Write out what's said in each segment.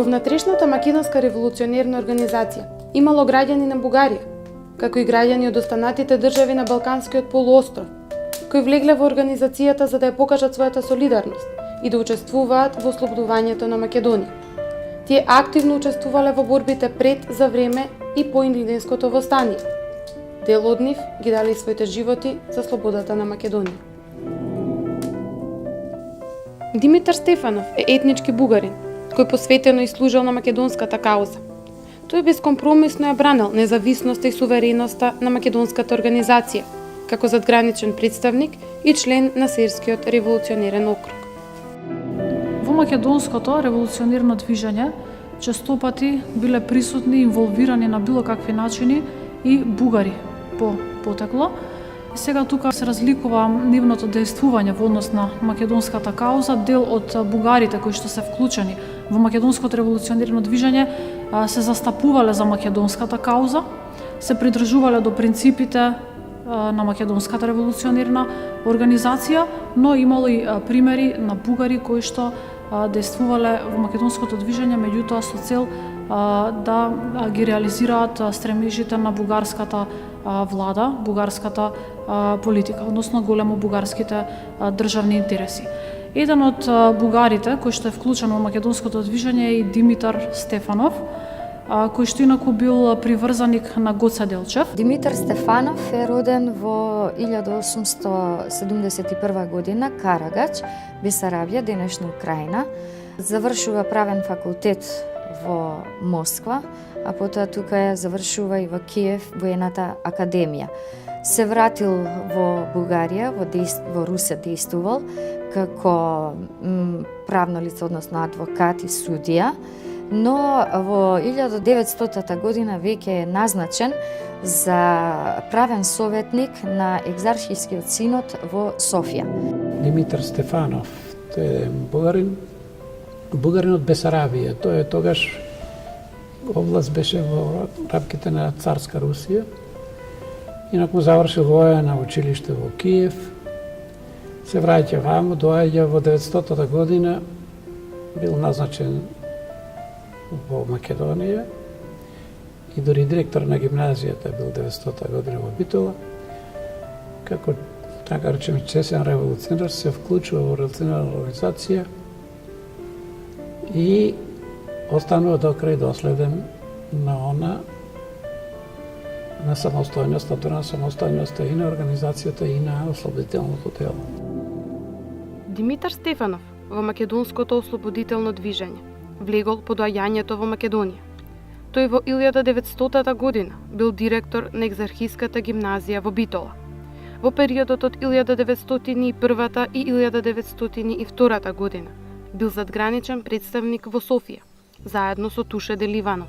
Во внатрешната македонска револуционерна организација имало граѓани на Бугарија, како и граѓани од останатите држави на Балканскиот полуостров, кои влегле во организацијата за да ја покажат својата солидарност и да учествуваат во ослободувањето на Македонија. Тие активно учествувале во борбите пред, за време и по Илинденското востание. Дел од нив ги дали своите животи за слободата на Македонија. Димитар Стефанов е етнички бугарин, кој посветено изслужил на македонската кауза. Тој бескомпромисно ја бранел независноста и сувереноста на македонската организација, како задграничен представник и член на Серскиот револуционерен округ. Во македонското револуционерно движење честопати биле присутни и инволвирани на било какви начини и бугари по потекло. Сега тука се разликува нивното дејствување во однос на македонската кауза. Дел од бугарите кои што се вклучени во македонското револуционерно движење се застапувале за македонската кауза, се придржувале до принципите на македонската револуционерна организација, но имало и примери на бугари кои што дејствувале во македонското движење, меѓутоа со цел да ги реализираат стремежите на бугарската влада, бугарската политика, односно големо бугарските државни интереси. Еден од бугарите кој што е вклучен во македонското движење е и Димитар Стефанов, кој што инаку бил приврзаник на Гоце Делчев. Димитар Стефанов е роден во 1871 година, Карагач, Бесарабија, денешна Украина. Завршува правен факултет во Москва, а потоа тука ја завршува и во Киев воената академија. Се вратил во Бугарија, во Русе дејствувал како правно лице, односно адвокат и судија, но во 1900 година веќе е назначен за правен советник на Екзархискиот синод во Софија. Димитар Стефанов, тој е бугарин од Бесарабија. Тој е тогаш област беше во рамките на царска Русија. Инаку завршил воено училиште во Киев. Се враќа ваму, доаѓа во 900 година, бил назначен во Македонија и дори директор на гимназијата бил 900 година во Битола. Како, така речеме, чесен револуционер се вклучува во револуционерна организација и останува до крај доследен на самостојноста, на самостојноста и на организацијата и на ослободителното дело. Димитар Стефанов во македонското ослободително движење влегол по доаѓањето во Македонија. Тој во 1900 година бил директор на Екзархиската гимназија во Битола. Во периодот од 1901 и 1902 година бил задграничен представник во Софија, заедно со Туше Деливанов.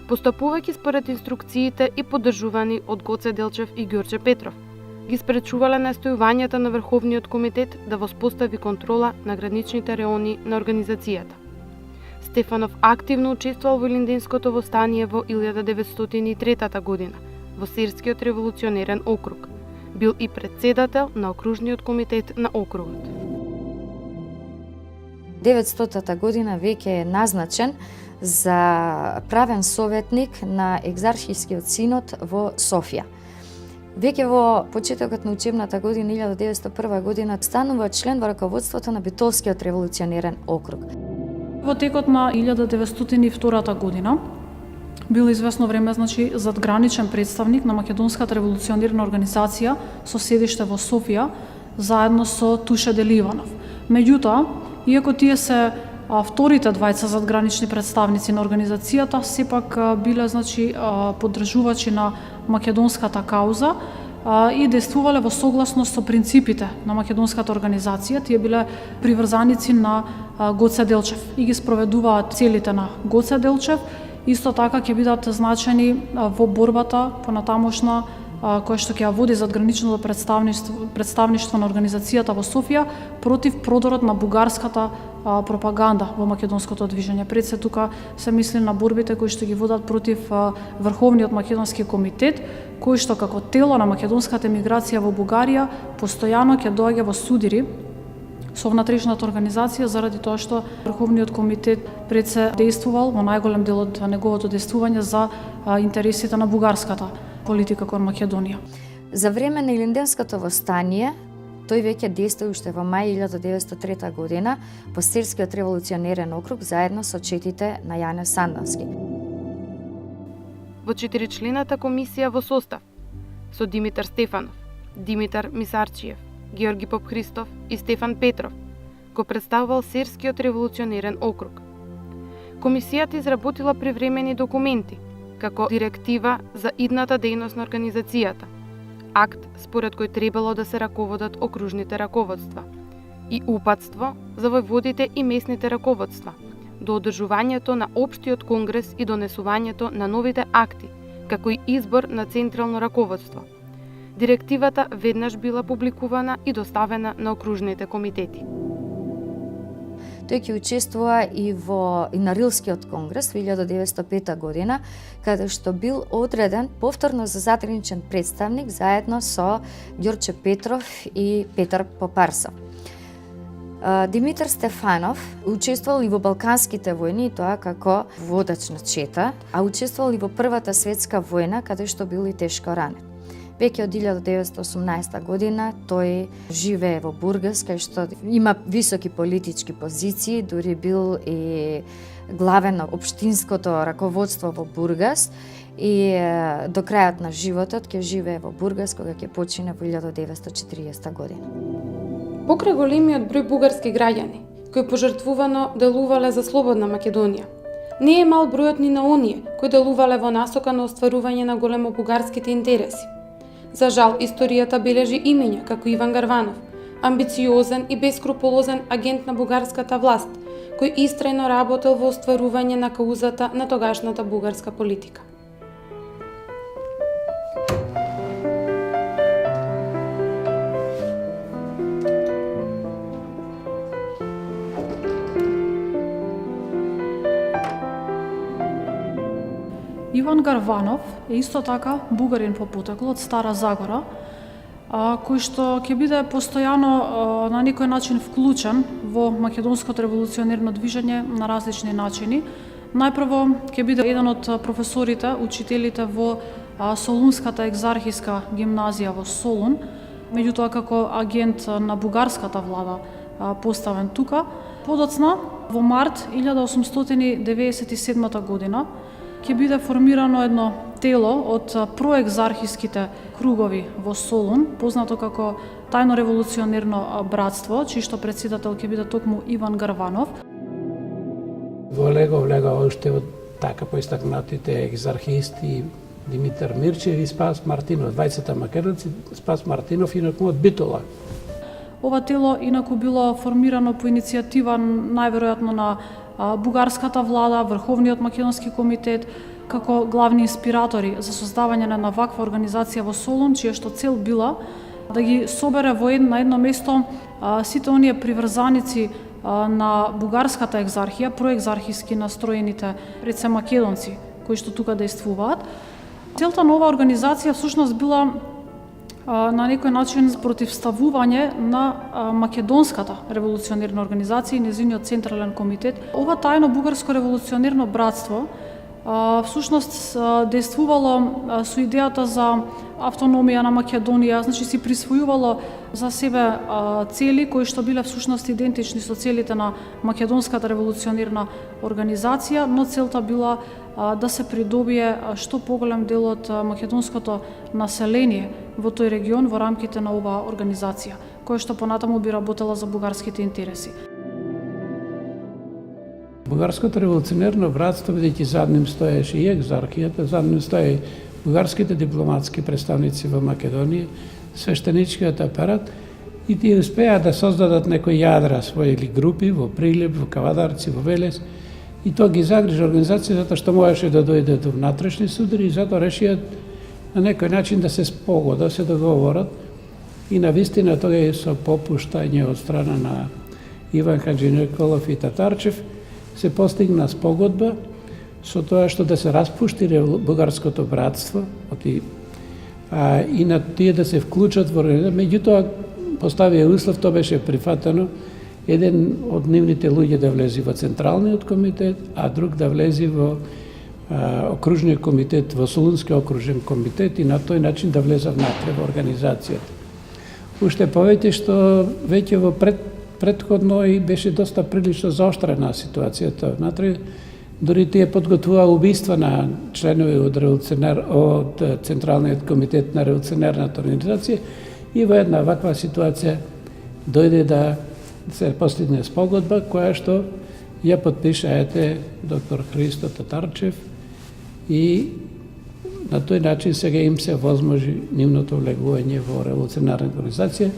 Постапувајќи според инструкциите и поддржувани од Гоце Делчев и Ѓорче Петров, ги спречувале настојувањата на Врховниот комитет да воспостави контрола на граничните реони на организацијата. Стефанов активно учествувал во Илинденското востание во 1903 година во Серскиот револуционерен округ. Бил и претседател на окружниот комитет на округот. 900 година веќе е назначен за правен советник на Екзархискиот синод во Софија. Веќе во почетокот на учебната година 1901 година станува член во раководството на Битолскиот револуционерен округ. Во текот на 1902 година бил известно време задграничен представник на македонската револуционерна организација со седиште во Софија заедно со Туше Деливанов. Меѓутоа, иако тие се вторите двајца задгранични представници на организацијата, сепак биле поддржувачи на македонската кауза и действувале во согласност со принципите на македонската организација. Тие биле приврзаници на Гоце Делчев и ги спроведуваат целите на Гоце Делчев. Исто така ќе бидат значени во борбата понатамошна која што ќе ја води задграничното представништво на организацијата во Софија против продорот на бугарската пропаганда во македонското движење. Пред се тука се мисли на борбите кои што ги водат против Врховниот македонски комитет, кој што како тело на македонската емиграција во Бугарија постојано ќе доаѓа во судири со внатрешната организација заради тоа што Врховниот комитет пред се действувал во најголем дел од неговото действување за интересите на бугарската политика кон Македонија. За време на Илинденското востание, тој веќе действува уште во мај 1903 година по Серскиот револуционерен округ заедно со четите на Јане Сандански. Во 4-члената комисија во состав со Димитар Стефанов, Димитар Мисарчиев, Георги Попхристов и Стефан Петров го представувал Серскиот револуционерен округ. Комисијата изработила привремени документи, како директива за идната дејност на организацијата, акт според кој требало да се раководат окружните раководства и упатство за војводите и местните раководства до одржувањето на Општиот конгрес и донесувањето на новите акти, како и избор на централно раководство. Директивата веднаш била публикувана и доставена на окружните комитети. Тој ќе учествува и на Рилскиот конгрес во 1905 година, каде што бил одреден повторно за затредничен представник заедно со Ѓорче Петров и Петар Попарсов. Димитар Стефанов учествувал и во Балканските војни, и тоа како водач на чета, а учествувал и во Првата светска војна, каде што бил и тешко ранен. Веќе од 1918 година тој живее во Бургас, кај што има високи политички позиции, дури бил и главен на општинското раководство во Бургас и до крајот на животот ќе живее во Бургас, кога ќе почине во 1940 година. Покрај големиот број бугарски граѓани, кои пожртвувано делувале за слободна Македонија, не е мал бројот ни на оние кои делувале во насока на остварување на големо бугарските интереси. За жал, историјата бележи имења како Иван Гарванов, амбициозен и бескрупулозен агент на бугарската власт, кој истрајно работел во остварување на каузата на тогашната бугарска политика. Иван Гарванов е исто така бугарин по потекло од Стара Загора, кој што ќе биде постојано на некој начин вклучен во македонското револуционерно движење на различни начини. Најпрво ќе биде еден од професорите, учителите во Солунската екзархиска гимназија во Солун, меѓутоа како агент на бугарската влада поставен тука. Подоцна, во март 1897 година, ќе биде формирано едно тело од проекзархиските кругови во Солун, познато како Тајно револуционерно братство, чиј што председател ќе биде токму Иван Гарванов. Во него влега уште од така поистакнатите екзархисти Димитар Мирчев и Спас Мартинов, двајцата македонци, Спас Мартинов инаку од Битола. Ова тело инаку било формирано по иницијатива најверојатно на бугарската влада, Врховниот македонски комитет, како главни инспиратори за создавање на ваква организација во Солун, чија што цел била да ги собере на едно место сите оние приврзаници на бугарската екзархија, проекзархиски настроените пред се македонци, кои што тука действуваат. Целта на оваа организација всушност била на некој начин противставување на македонската револуционерна организација и незиниот централен комитет. Ова тајно бугарско револуционерно братство всушност действувало со идејата за автономија на Македонија, значи си присвојувало за себе цели кои што биле всушност идентични со целите на македонската револуционерна организација, но целта била да се придобие што поголем дел од македонското население во тој регион во рамките на оваа организација, која што понатаму би работела за бугарските интереси. Бугарското револуционерно братство, бидејќи зад ним стоеше и екзархијата, зад ним стои бугарските дипломатски представници во Македонија, свештеничкиот апарат, и тие успеа да создадат некои јадра своји или групи во Прилеп, во Кавадарци, во Велес, и тоа ги загрижа организација затоа што можеше да дојде до внатрешни судари и затоа решија на некој начин да се спогодат, да се договорат, и на вистина тоа е со попуштање од страна на Иван Хаджи Николов и Татарчев се постигна спогодба со тоа што да се распушти бугарското братство и на тие да се вклучат во организација. Меѓутоа поставија услов, тоа беше прифатено еден од нивните луѓе да влези во Централниот комитет, а друг да влези во окружниот комитет, во Солунски окружен комитет и на тој начин да влезе внатре во организацијата. Уште повеќе што веќе во предходно и беше доста прилично заострена ситуацијата внатре, дори тие подготвува убиства на членови од Централниот комитет на револуционерната организација и во една ваква ситуација дојде да се постигне спогодба која што ја подпиша доктор Христо Татарчев и на тој начин сега им се возможи нивното влегување во револуционерна организација.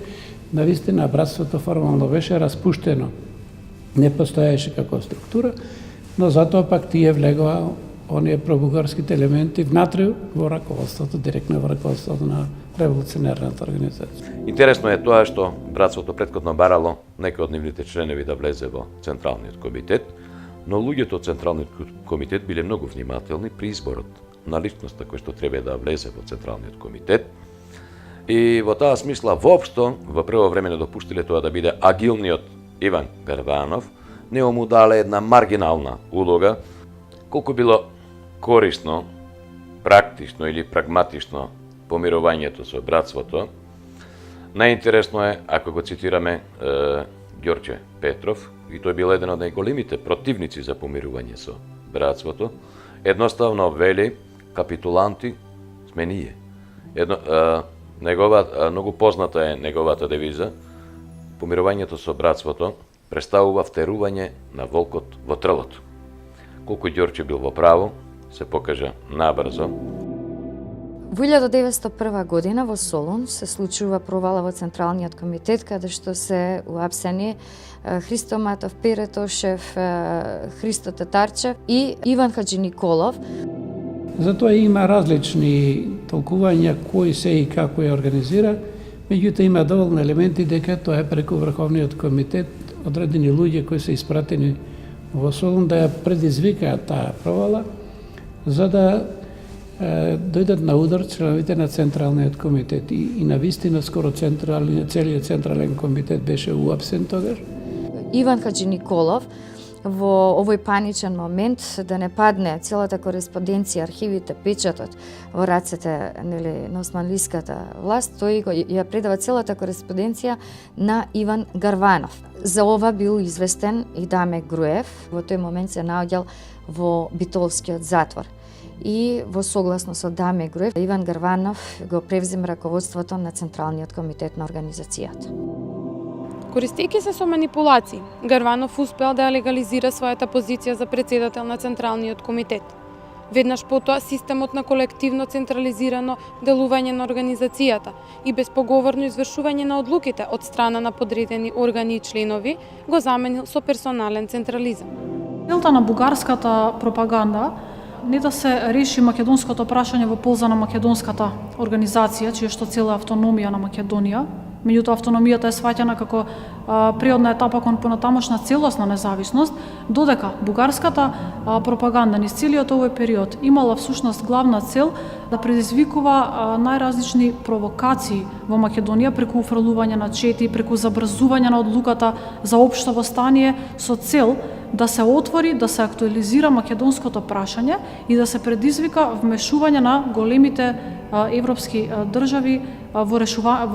Навистина братството формално беше распуштено, не постоеше како структура, но затоа пак тие влегоа оние пробугарските елементи внатре во раководството, директно во раководството на револуционерната организација. Интересно е тоа што братството претходно барало некои од нивните членови да влезе во Централниот комитет, но луѓето од Централниот комитет биле многу внимателни при изборот на личноста кој што треба да влезе во Централниот комитет. И во таа смисла воопшто во прво време не допуштиле тоа да биде агилниот Иван Гарванов, него му дале една маргинална улога, колку било корисно, практично или прагматично помирувањето со братството. Најинтересно е, ако го цитираме Ѓорđe Петров, и тој бил еден од најголемите противници за помирување со братството, едноставно вели капитуланти сме ние. Многу позната е неговата девиза: помирувањето со братството представува втерување на волкот во трелото. Колку Ѓорđe бил во право, се покажа набрзо. Во 1901 година во Солун се случува провала во Централниот комитет, каде што се уапсени Христо Матов Перетошев, Христо Татарчев и Иван Хаджи Николов. Затоа има различни толкувања кој се и како ја организира, меѓутоа има доволно елементи дека тоа е преку Врховниот комитет, одредени луѓе кои се испратени во Солун да ја предизвикаат таа провала, за да дојдат на удар членовите на Централниот комитет. И навистина скоро целиот Централен комитет беше уапсен тогаш. Иван Хаджи Николов во овој паничен момент да не падне целата кореспонденција, архивите, печатот во рацете на османлиската власт, тој ја предава целата кореспонденција на Иван Гарванов. За ова бил известен и Даме Груев, во тој момент се наоѓал во Битолскиот затвор. И во согласно со Даме Груев, Иван Гарванов го превзема раководството на Централниот комитет на организацијата. Користејќи се со манипулации, Гарванов успеал да ја легализира својата позиција за председател на Централниот комитет. Веднаш потоа системот на колективно централизирано делување на организацијата и безпоговорно извршување на одлуките од страна на подредени органи и членови го заменил со персонален централизам. Целта на бугарската пропаганда не да се реши македонското прашање во полза на македонската организација, чија што цела автономија на Македонија. Меѓутоа, автономијата е сваќана како приодна етапа кон понатамошна целосна независност, додека бугарската пропаганда низ целиот овој период имала всушност главна цел да предизвикува најразлични провокации во Македонија преку уфрлување на чети, преку забрзување на одлуката за општо восстание со цел да се отвори, да се актуализира македонското прашање и да се предизвика вмешување на големите европски држави во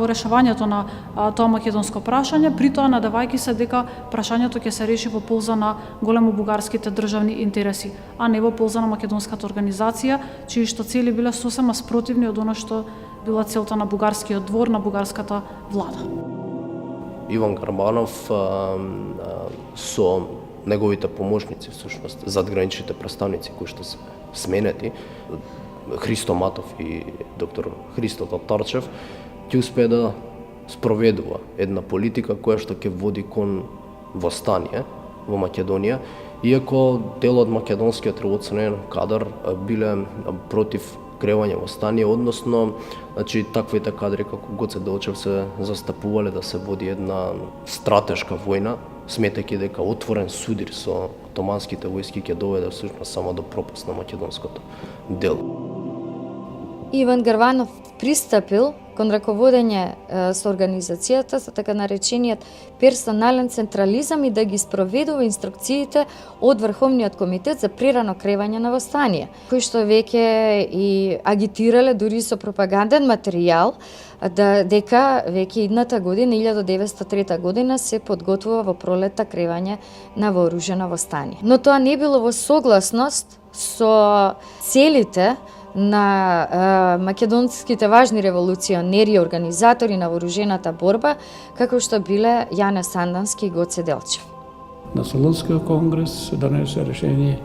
решавањето на тоа македонско прашање, при тоа надавајќи се дека прашањето ќе се реши во полза на големо бугарските државни интереси, а не во полза на македонската организација, чии што цели биле сосема спротивни од она што била целта на бугарскиот двор, на бугарската влада. Иван Гарбанов со неговите помошници, всушност, задграничните представници кои што се сменети, Христо Матов и доктор Христо Татарчев, ќе успее да спроведува една политика која што ќе води кон восстание во Македонија, иако дел од македонскиот револуционерен кадар биле против кревање восстание, односно, таквите кадри како Гоце Делчев се застапувале да се води една стратешка војна, сметајќи дека отворен судир со отоманските војски ќе доведе всушност само до пропаст на македонското дело. Иван Гарванов пристапил кон раководење со организацијата, со така наречениот персонален централизам и да ги спроведува инструкциите од Врховниот комитет за прерано кревање на востание, кои што веќе и агитирале дури со пропаганден материјал дека веќе идната година, 1903 година, се подготвува во пролетта кревање на вооружено востание. Но тоа не било во согласност со целите на македонските важни револуционери и организатори на вооружената борба, како што биле Јане Сандански и Гоце Делчев. На Солунскиот конгрес се донесе решение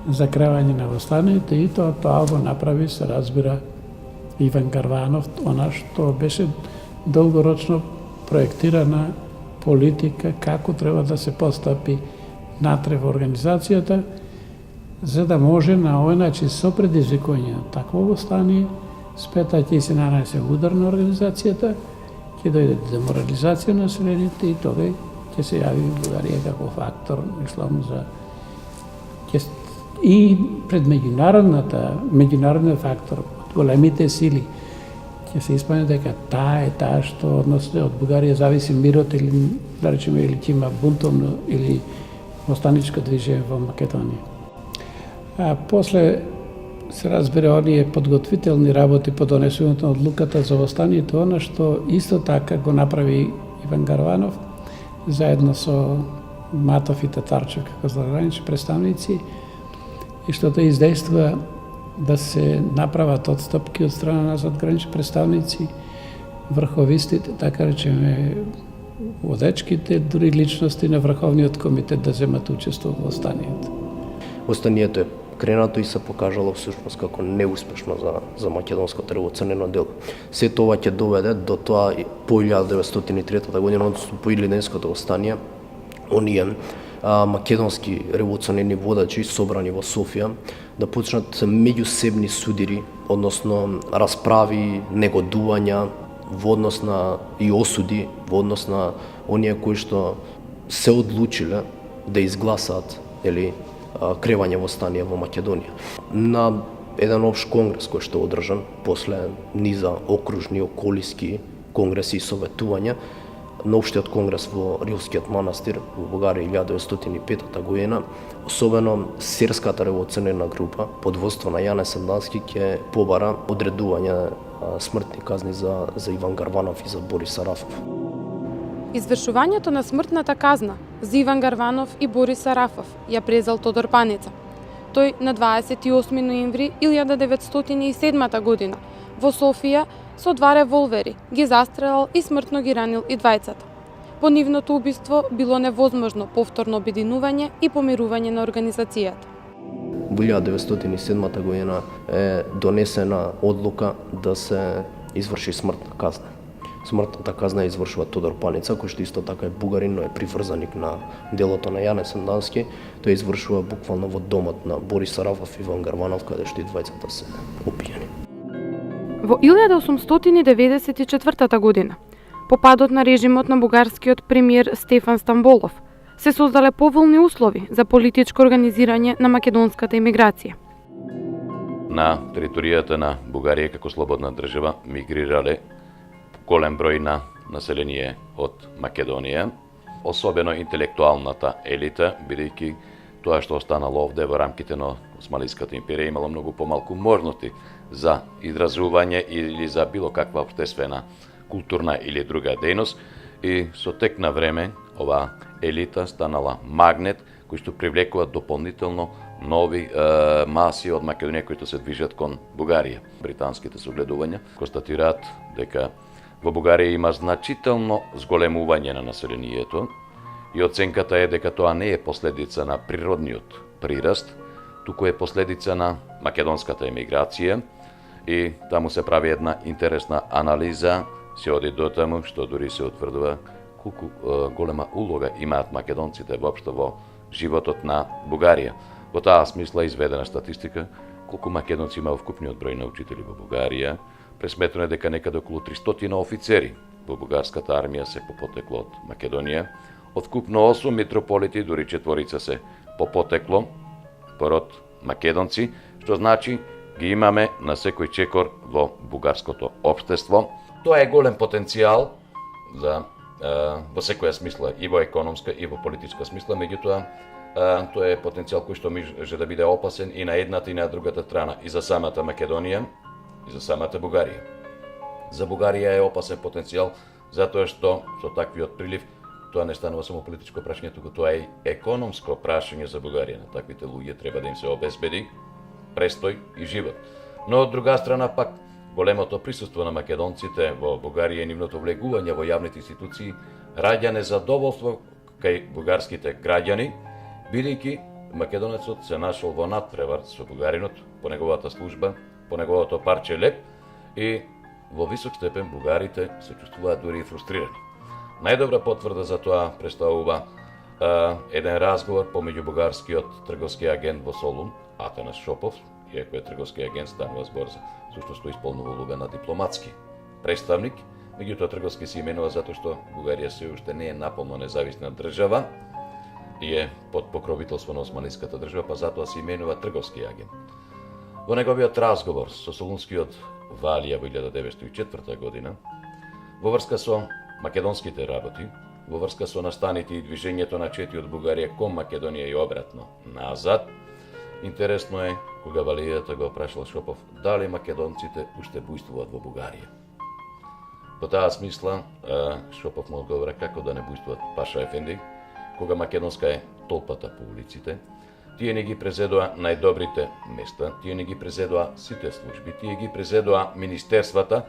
за кревање на востанието и тоа го направи, се разбира, Иван Гарванов, она што беше долгорочно проектирана политика како треба да се постапи натре во организацијата, за да може на овој начин со предизвикување на такво востание, спета ќе се нанесе удар на организацијата, ќе дојде деморализација на населението и тога ќе се јави Бугарија како фактор, мислам, и пред меѓународниот фактор, големите сили, ќе се исполни дека таа што односно од Бугарија зависи мирот или, да речеме, или ќе има бунтовно или востаничко движење во Македонија. А после се разбира оние подготвителни работи по донесувањето на одлуката за востанието, она што исто така го направи Иван Гарванов, заедно со Матов и Татарчев како загранични представници, и што тоа издейства да се направат отстапки од страна на задгранични представници, врховистите, така речеме, водечките, дури личности на Врховниот комитет да земат учество во востанието. Востанието е кренато и се покажало всушност како неуспешно за македонското револуционерно дело. Се тоа ќе доведе до тоа по 1903 година, односно по Илиденското востание, оние македонски револуционерни водачи собрани во Софија да почнат меѓусебни судири, односно расправи, негодувања во однос на и осуди во однос на оние кои што се одлучиле да изгласаат кревање востание во Македонија. На еден општ конгрес кој што е одржан после низа окружни, околиски конгреси и советувања, на општиот конгрес во Рилскиот манастир во Бугарија 1905 година, особено серската револуционерна група под водство на Јане Сандански ќе побара одредување смртни казни за Иван Гарванов и за Борис Арафов. Извршувањето на смртната казна за Иван Гарванов и Борис Арафов ја презел Тодор Панеца. Тој на 28 ноември 1907 година во Софија со 2 револвери ги застрелал и смртно ги ранил и двајцата. По нивното убиство било невозможно повторно обединување и помирување на организацијата. Во 1907 година е донесена одлука да се изврши смртна казна. Смртната казна ја извршува Тодор Панеца, кој што исто така е бугарин, но е приврзаник на делото на Јане Сандански. Тој извршува буквално во домот на Борис Арафов и Иван Гарванов, каде што и двајцата се убиени. Во 1894 година, по падот на режимот на бугарскиот премиер Стефан Стамболов, се создале поволни услови за политичко организирање на македонската емиграција. На територијата на Бугарија како слободна држава мигрирале голем број на население од Македонија, особено интелектуалната елита, бидејќи тоа што останало овде во рамките на Османската империја имало многу помалку можности за изразување или за било каква општествена, културна или друга дејност, и со тек на време оваа елита станала магнет кој што привлекува дополнително нови маси од Македонија кои што се движат кон Бугарија. Британските согледувања констатираат дека во Бугарија има значително зголемување на населението и оценката е дека тоа не е последица на природниот прираст, туку е последица на македонската емиграција и таму се прави една интересна анализа, се оди до таму што дури се утврдува колку голема улога имаат македонците воопшто во животот на Бугарија. Во таа смисла изведена статистика колку македонци има вкупниот број на учители во Бугарија, пресметено е дека некаде околу 300 офицери во бугарската армија се по потекло од Македонија, од вкупно 8 митрополити, дури 4 се по потекло пород македонци, што значи ги имаме на секој чекор во бугарското општество. Тоа е голем потенцијал за во секоја смисла, и во економска и во политичка смисла, меѓутоа тоа е потенцијал кој што може да биде опасен и на едната и на другата страна, и за самата Македонија, и за самата Бугарија. За Бугарија е опасен потенцијал затоа што со таквиот прилив тоа не станува само политичко прашање, туку тоа е економско прашање за Бугарија. На таквите луѓе треба да им се обезбеди престој и живот. Но од друга страна пак големото присуство на македонците во Бугарија и нивното влегување во јавните институции раѓа незадоволство кај бугарските граѓани, бидејќи македонецот се нашол во надпревар со бугаринот по неговата служба, по неговото парче леп, и во висок степен бугарите се чувствуваат дури и фрустрирани. Најдобра потврда за тоа представува еден разговор помеѓу бугарскиот трговски агент во Солун, Атанас Шопов, иако е трговски агент, станува збор за сушто што исполнува улога на дипломатски представник, меѓутоа трговски се именува затоа што Бугарија се уште не е наполно независна држава и е под покровителство на османиската држава, па затоа се именува трговски агент. Во неговиот разговор со солунскиот Валија во 1904 година, во врска со македонските работи, во врска со настаните и движењето на чети од Бугарија кон Македонија и обратно назад, интересно е кога Валијата го прашал Шопов дали македонците уште бујствуваат во Бугарија. По таа смисла, Шопов му одговора како да не бујствуваат, Паша Ефенди, кога македонска е толпата по улиците, тие не ги презедоа најдобрите места, тие не ги презедоа сите служби, тие ги презедоа министерствата,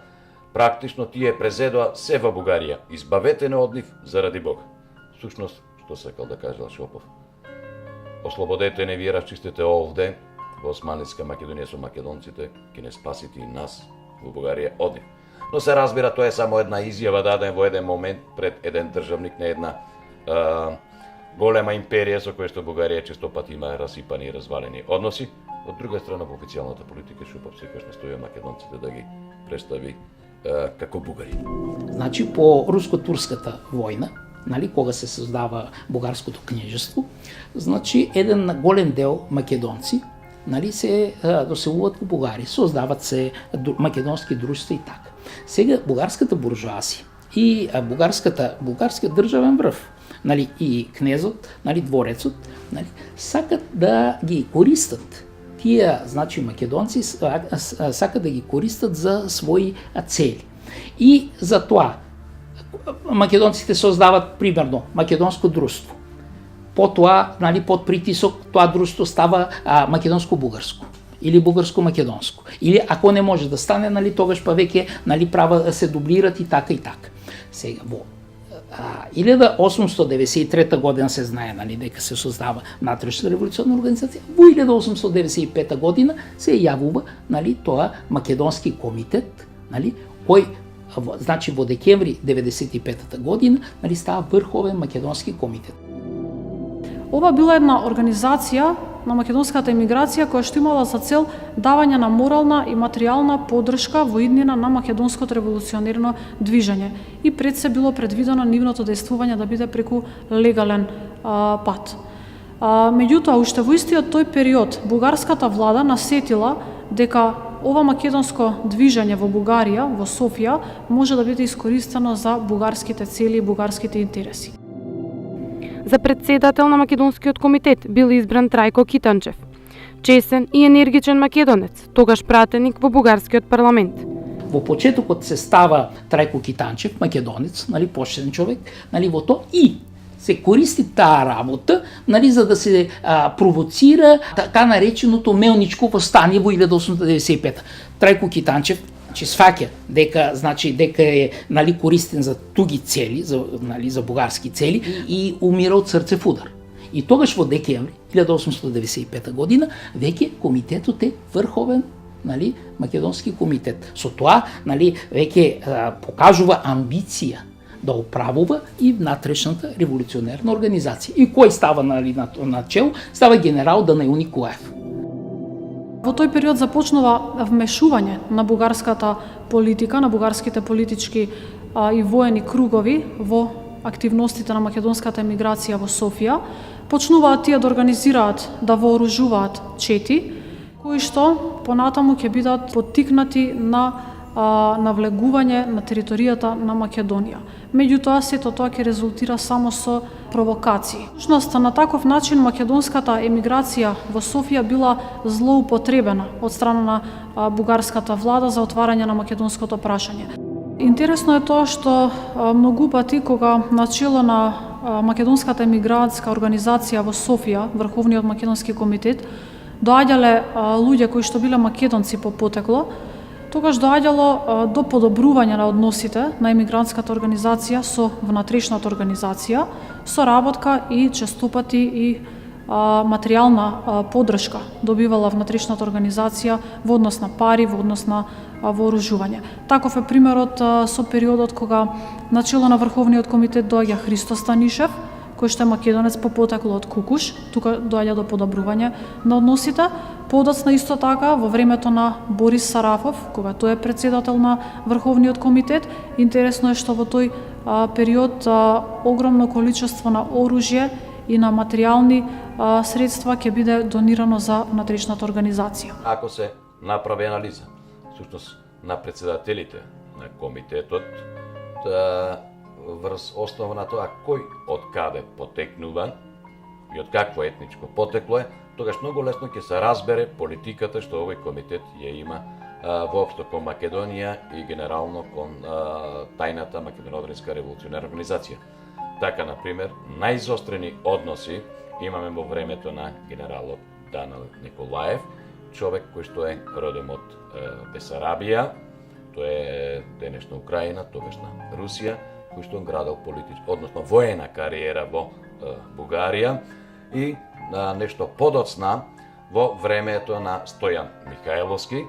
практично тие презедоа се во Бугарија. Избавете не од нив заради Бога. Сушност, што сакал да кажал Шопов? Ослободете не, вие расчистете овде, во Османлиска Македонија со македонците, ќе не спасите и нас во Бугарија од нив. Но се разбира, тоа е само една изјава даден во еден момент пред еден државник на една голема империја со која што Бугарија често пати има расипани и развалени односи. Од друга страна, во официјалната политика Шопов секогаш настоја македонците да ги представи како бугари. Значи, по руско-турската војна, нали, кога се создава бугарското књежество, значи еден голем дел македонци, нали, се доселуваат во Бугарија, создават се македонски друштва и така. Сега бугарската буржуазија и бугарскиот државен врв, нали, и кнезот, нали, дворецот, нали, сакат да ги користат тие, значи македонци сакат да ги користат за своји цели. И за тоа македонците создават примерно македонско друштво. Потоа, нали, под притисок тоа друштво става македонско-бугарско или бугарско-македонско. Или ако не може да стане, нали, тогаш па веќе, нали, права се дублират и така и така. Сега во 1893 година се знае, нали, дека се создава Натрешна револуционна организација. Во 1895 година се јавува, нали, тоа македонски комитет, нали, кој значи во декември 95 година, нали, става Врховен македонски комитет. Ова била една организација на македонската емиграција која што имала за цел давање на морална и материјална поддршка во иднина на македонското револуционерно движење и пред се било предвидено нивното дејствување да биде преку легален пат. Меѓутоа, уште во истиот тој период, бугарската влада насетила дека ова македонско движење во Бугарија, во Софија, може да биде искористено за бугарските цели и бугарските интереси. За председател на Македонскиот комитет бил избран Трајко Китанчев, чесен и енергичен македонец, тогаш пратеник во бугарскиот парламент. Во почетокот се става Трајко Китанчев, македонец, нали, почтен човек, нали, во то и се користи таа работа, нали, за да се провоцира така нареченото мелничко востание во 1895. Трајко Китанчев сваќа дека е, нали, користен за туги цели, нали, за бугарски цели и умира од срцев удар. И тогаш во декември 1895 година веќе комитетот е Врховен, нали, македонски комитет. Со тоа, нали, веќе покажува амбиција да управува и Натрешната револуционерна организација. И кој става, нали, на чел? Става генерал Данаил Николаев. Во тој период започнува вмешување на бугарската политика, на бугарските политички и воени кругови во активностите на македонската емиграција во Софија. Почнуваат тие да организираат, да вооружуваат чети, кои што понатаму ќе бидат поттикнати на навлегување на територијата на Македонија. Меѓутоа, сето тоа ќе резултира само со провокации. Всушност, на таков начин македонската емиграција во Софија била злоупотребена од страна на бугарската влада за отварање на македонското прашање. Интересно е тоа што многу пати кога начело на македонската емигрантска организација во Софија, Врховниот македонски комитет, доаѓале луѓе кои што биле македонци по потекло, тогаш доаѓало до подобрување на односите на емигрантската организација со внатрешната организација, соработка и честопати и материјална поддршка добивала внатрешната организација во однос на пари, во однос на вооружување. Таков е примерот со периодот кога начело на Врховниот комитет доаѓа Христо Станишев, кој што е македонец по потекло од Кукуш, тука доаѓа до подобрување на односите. Подоцна исто така во времето на Борис Сарафов, кога тој е председател на Врховниот комитет, интересно е што во тој период огромно количество на оружје и на материјални средства ќе биде донирано за внатрешната организација. Ако се направи анализа, всушност на председателите на комитетот, врз основа на тоа кој од каде потекнува и од какво етничко потекло е, тогаш многу лесно ќе се разбере политиката што овој комитет ја има воопшто кон Македонија и генерално кон тајната Македонодrinска револуционерна организација. Така, например, најзострени односи имаме во времето на генералот Даниел Николаев, човек кој што е родом од Бесарабија, тоа е денешна Украина, тогашна Русија, кој што градел односно воена кариера во Бугарија и нешто подоцна во времето на Стојан Михајловски,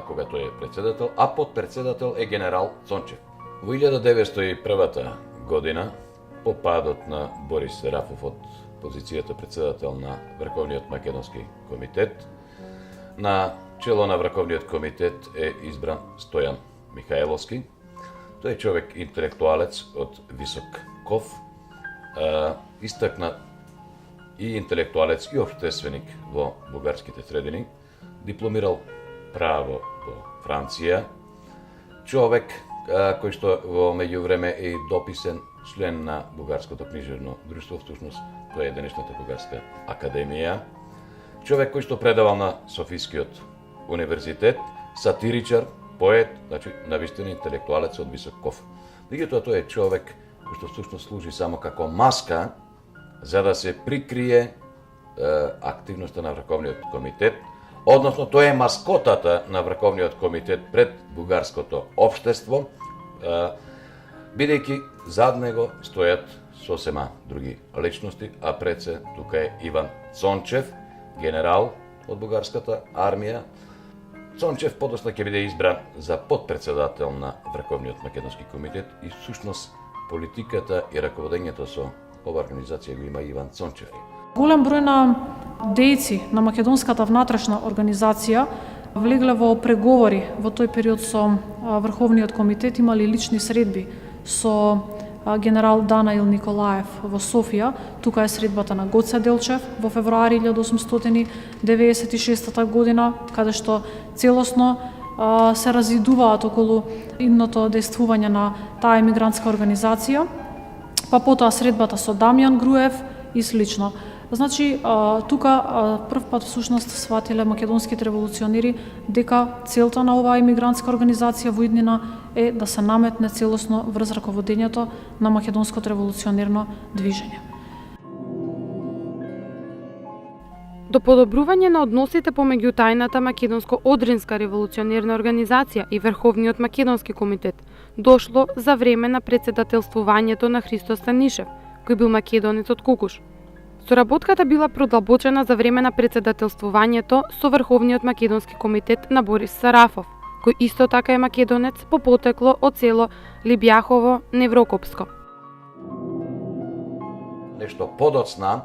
кога тој е председател, а подпредседател е генерал Цончев. Во 1901 година, по падот на Борис Сарафов од позицијата председател на Врховниот македонски комитет, на чело на Врховниот комитет е избран Стојан Михајловски. Тој е човек интелектуалец од висок ков, истакнат и интелектуалец и општественик во бугарските средини, дипломирал право во Франција, човек кој што во меѓувреме е дописен член на Бугарското книжевно друштво, всушност тоа е денешната Бугарска академија, човек кој што предавал на Софискиот универзитет, сатиричар, поет, значи навистина интелектуалец од висок ков. Меѓутоа тој е човек кој што всушност служи само како маска за да се прикрие активноста на Врховниот комитет, односно тој е маскотата на Врховниот комитет пред бугарското општество, бидејќи зад него стојат сосема други личности, а пред се тука е Иван Цончев, генерал од бугарската армија. Цончев подоцна ќе биде избран за подпредседател на Врховниот македонски комитет и всушност политиката и раководењето со ова организација го има Иван Цончев. Голем број на дејци на македонската внатрешна организација влегле во преговори во тој период со Врховниот комитет, имали лични средби со генерал Даниел Николаев во Софија. Тука е средбата на Гоце Делчев во февруари 1896 година, каде што целосно се разидуваат околу идното действување на таа емигрантска организација, па потоа средбата со Дамјан Груев и слично. Значи, тука првпат всушност сватиле македонските револуционери дека целта на оваа емигрантска организација во иднина е да се наметне целосно врз раководењето на македонското револуционерно движење. До подобрување на односите помеѓу тајната Македонско-Одринска револуционерна организација и Врховниот македонски комитет дошло за време на председателствувањето на Христо Станишев, кој бил македонец од Кукуш. Соработката била продлабочена за време на председателствувањето со Врховниот македонски комитет на Борис Сарафов, кој исто така е македонец по потекло од село Либјахово, Неврокопско. Нешто подоцна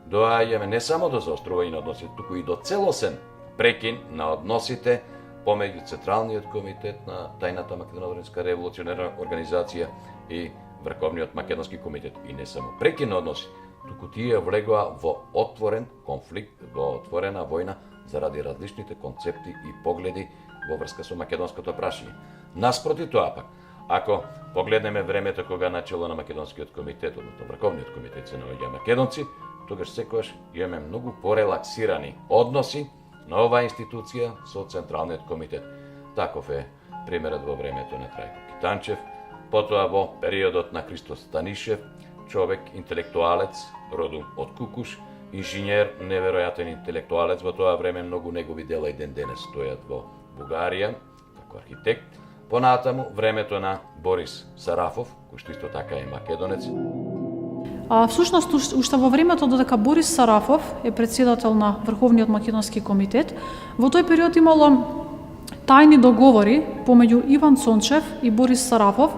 доаѓаме не само до заострување на односите, туку и до целосен прекин на односите помеѓу Централниот комитет на тајната Македонодrinска револуционерна организација и Врховниот македонски комитет. И не само прекин на односи, туку тие влегоа во отворен конфликт, во отворена војна заради различните концепти и погледи во врска со македонското прашање. Наспроти тоа пак, ако погледнеме времето кога начело на Македонскиот комитет, односно Врховниот комитет се наоѓа македонци, тогаш секогаш имаме многу порелаксирани односи на оваа институција со Централниот комитет. Таков е примерот во времето на Трајко Китанчев, потоа во периодот на Христо Станишев, човек, интелектуалец, родом од Кукуш, инженер, неверојатен интелектуалец, во тоа време многу негови дела и ден денес стојат во Бугарија, како архитект. Понатаму, времето на Борис Сарафов, кој што исто така е македонец. Всушност, уште во времето додека Борис Сарафов е председател на Врховниот македонски комитет, во тој период имало тајни договори помеѓу Иван Цончев и Борис Сарафов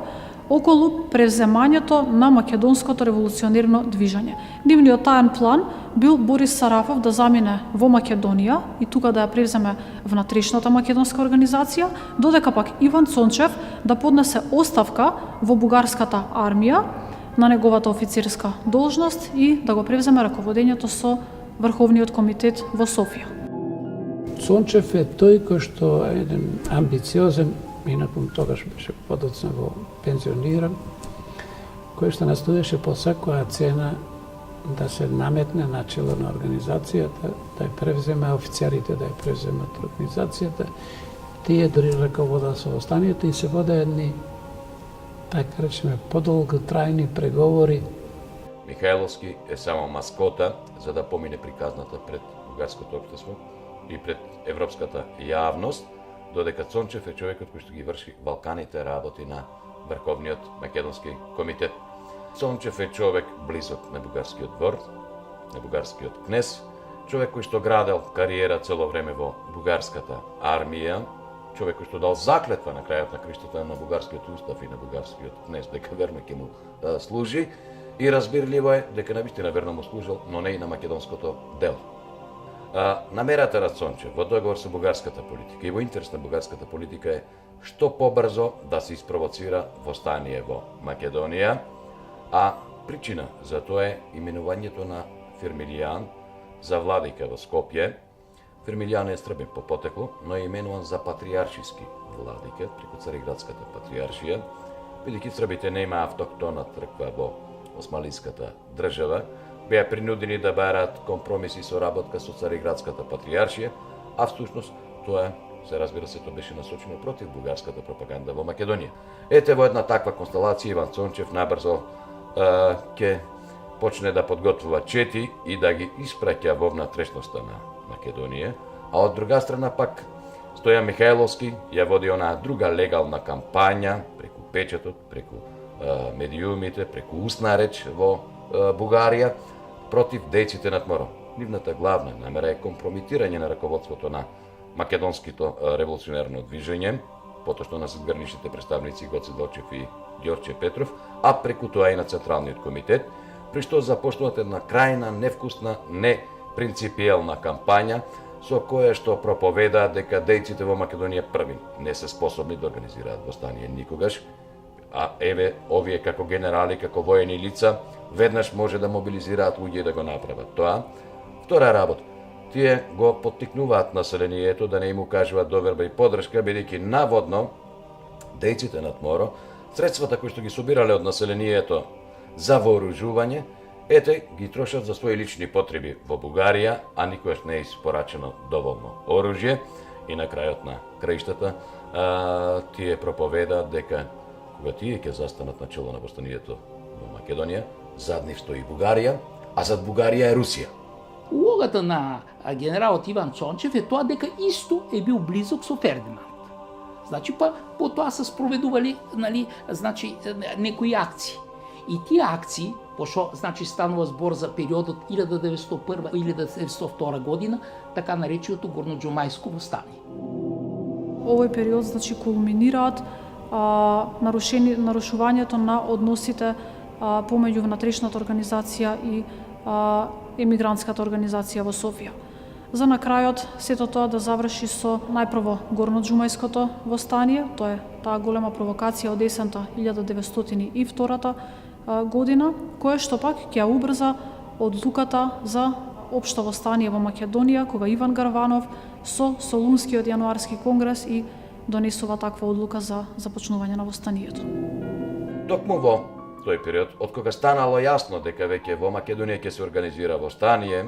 околу превземањето на македонското револуционерно движење. Нивниот тајен план бил Борис Сарафов да замине во Македонија и тука да ја превземе внатрешната македонска организација, додека пак Иван Цончев да поднесе оставка во бугарската армија на неговата офицерска должност и да го превземе раководењето со Врховниот комитет во Софија. Цончев е тој кој што е еден амбициозен, инаку тогаш беше подоцна во пензиониран, кој што настоеше по секоја цена да се наметне начело на организацијата, да ја превземе офицерите, да ја превземат организацијата. Тие дори раководат со востанието и се воде едни, така речеме, подолго трајни преговори. Михајловски е само маскота за да помине приказната пред бугарското општество и пред европската јавност, додека Цончев е човекот кој што ги врши балканите работи на Врховниот македонски комитет. Цончев е човек близок на бугарскиот двор, на бугарскиот кнез, човек кој што градел кариера цело време во бугарската армија, човек кој што дал заклетва на крајот на криштата на бугарскиот устав и на бугарскиот кнез дека верно ќе му служи, и разбирливо е дека навистина верно му служил, но не и на македонското дело. Намерата на Цончев во договор со бугарската политика и во интерес на бугарската политика е што побрзо да се испровоцира востание во Македонија, а причина за тоа е именувањето на Фирмилијан за владика во Скопје. Фирмилијан е србин по потекло, но е именуван за патриаршиски владика преку Цариградската патриаршија, бидејќи србите нема автохтона црква во османлиската држава, беа принудени да бараат компромиси со работка со Цариградската патриаршија, а всушност тоа се разбира се тоа беше насочено против бугарската пропаганда во Македонија. Ете во една таква констелација Иван Цончев набрзо ќе почне да подготвува чети и да ги испраќа во внатрешноста на Македонија, а од друга страна пак Стојан Михајловски ја води онаа друга легална кампања преку печатот, преку медиумите, преку устна реч во Бугарија против дејците на Тморо. Нивната главна намера е компрометирање на раководството на македонското револуционерно движење, потоа што на задграничните представници Гоце Делчев и Ѓорче Петров, а преку тоа и на Централниот комитет, при што започнуваат една крајна, невкусна, непринципиелна кампања со која што проповедаат дека дејците во Македонија први не се способни да организираат востание никогаш, а еве овие како генерали, како воени лица, веднаш може да мобилизираат луѓе и да го направат тоа. Втора работа, тие го поттикнуваат населението да не им укажуваат доверба и поддршка, бидејќи наводно дејците на Тморо, средствата кои што ги собирале од населението за вооружување, ете ги трошат за своји лични потреби во Бугарија, а никогаш не е испорачено доволно оружје, и на крајот на краиштата тие проповедаат дека кога тие ќе застанат на чело на востанието во Македонија, зад нив стои Бугарија, а зад Бугарија е Русија. Улогата на генералот Иван Цончев е тоа дека исто е бил близок со Фердинанд. Значи па потоа се спроведували, значи некои акции. И тие акции, пошто значи станува збор за периодот 1901-1902 година, така нареченото горноџомајско востание. Овој период значи кулминираат нарушувањето на односите помеѓу внатрешната организација и емигрантската организација во Софија. За на крајот сето тоа да заврши со најпрво горноџумајското востание, тоа е таа голема провокација од есента 1902 година, кое што пак ќе ја убрза одлуката за општо востание во Македонија, кога Иван Гарванов со Солунскиот јануарски конгрес и донесува таква одлука за започнување на востанието. Токму во тој период, од кога станало јасно дека веќе во Македонија ќе се организира востание,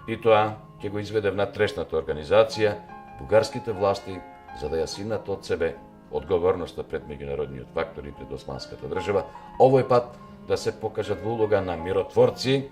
и тоа ќе го изведе внатрешната организација, бугарските власти, за да ја симнат од себе одговорноста пред меѓународниот фактор и пред османската држава, овој пат да се покажат во улога на миротворци,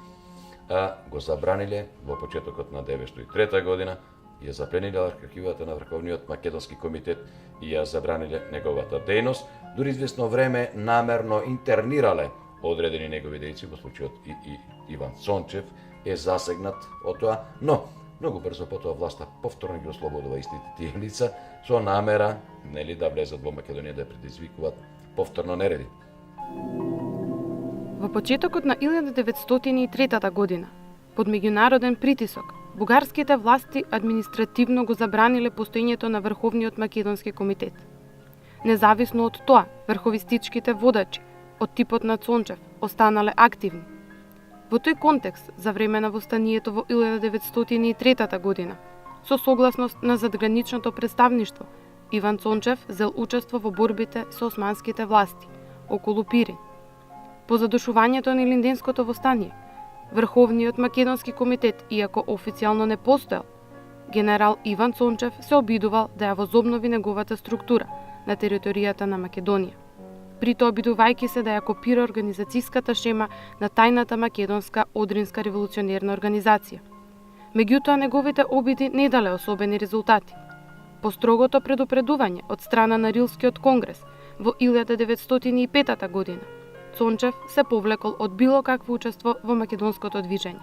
го забраниле во почетокот на 1903 година, ја заплениле архивата на Врховниот македонски комитет и ја забраниле неговата дејност, дури известно време намерно интернирале одредени негови дејци, во случајот и Иван Цончев е засегнат од тоа, но многу брзо потоа власта повторно ги ослободува истите тие лица со намера да влезат во Македонија да предизвикуваат повторно нереди. Во почетокот на 1903 година, под меѓународен притисок, бугарските власти административно го забраниле постоењето на Врховниот македонски комитет. Независно од тоа, врховистичките водачи од типот на Цончев останале активни. Во тој контекст, за време на востанието во 1903 година, со согласност на задграничното представништво, Иван Цончев зел учество во борбите со османските власти околу Пирин. По задушувањето на Илинденското востание, Врховниот македонски комитет, иако официјално не постоел, генерал Иван Цончев се обидувал да ја возобнови неговата структура на територијата на Македонија, при тоа обидувајќи се да ја копира организацијската шема на тајната македонска одринска револуционерна организација. Меѓутоа, неговите обиди не дале особени резултати. По строгото предупредување од страна на Рилскиот конгрес во 1905 година, Цончев се повлекол од било какво учество во македонското движење.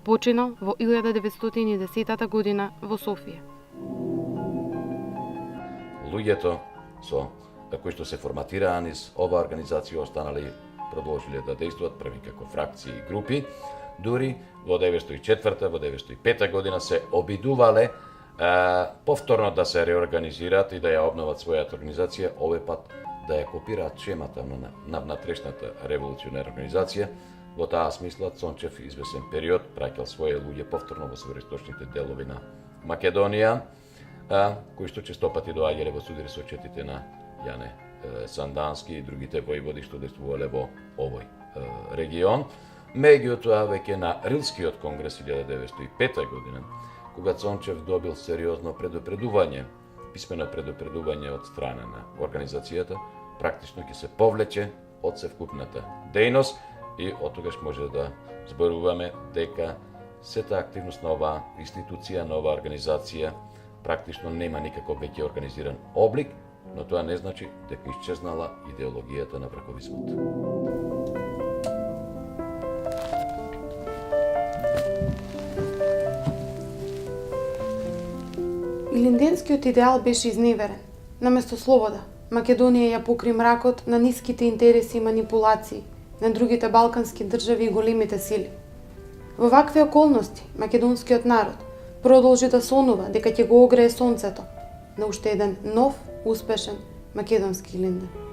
Починал во 1910 година во Софија. Луѓето кои што се форматираа низ оваа организација останали продолжиле да действуваат први како фракции и групи, дури во 1904 во 1905 година се обидувале повторно да се реорганизираат и да ја обноват својата организација, овој пат да ја копираат шемата на внатрешната револуционерна организација. Во таа смисла Цончев извесен период праќал своје луѓе повторно во североисточните делови на Македонија, кои што честопати доаѓале во судир со четите на Јане Сандански и другите војводи што действувале во овој регион. Меѓутоа, веќе на Рилскиот конгрес 1905 година, кога Цончев добил сериозно предупредување, писмено предупредување од страна на организацијата, практично ќе се повлече од севкупната дејност и од тогаш може да зборуваме дека сета активност на оваа институција, на оваа организација, практично нема никаков веќе организиран облик, но тоа не значи дека исчезнала идеологијата на врховизмот. Илинденскиот идеал беше изневерен. Наместо слобода, Македонија ја покри мракот на ниските интереси и манипулации на другите балкански држави и големите сили. Во вакви околности, македонскиот народ продолжи да сонува дека ќе го огрее сонцето на уште еден нов, успешен македонски Илинден.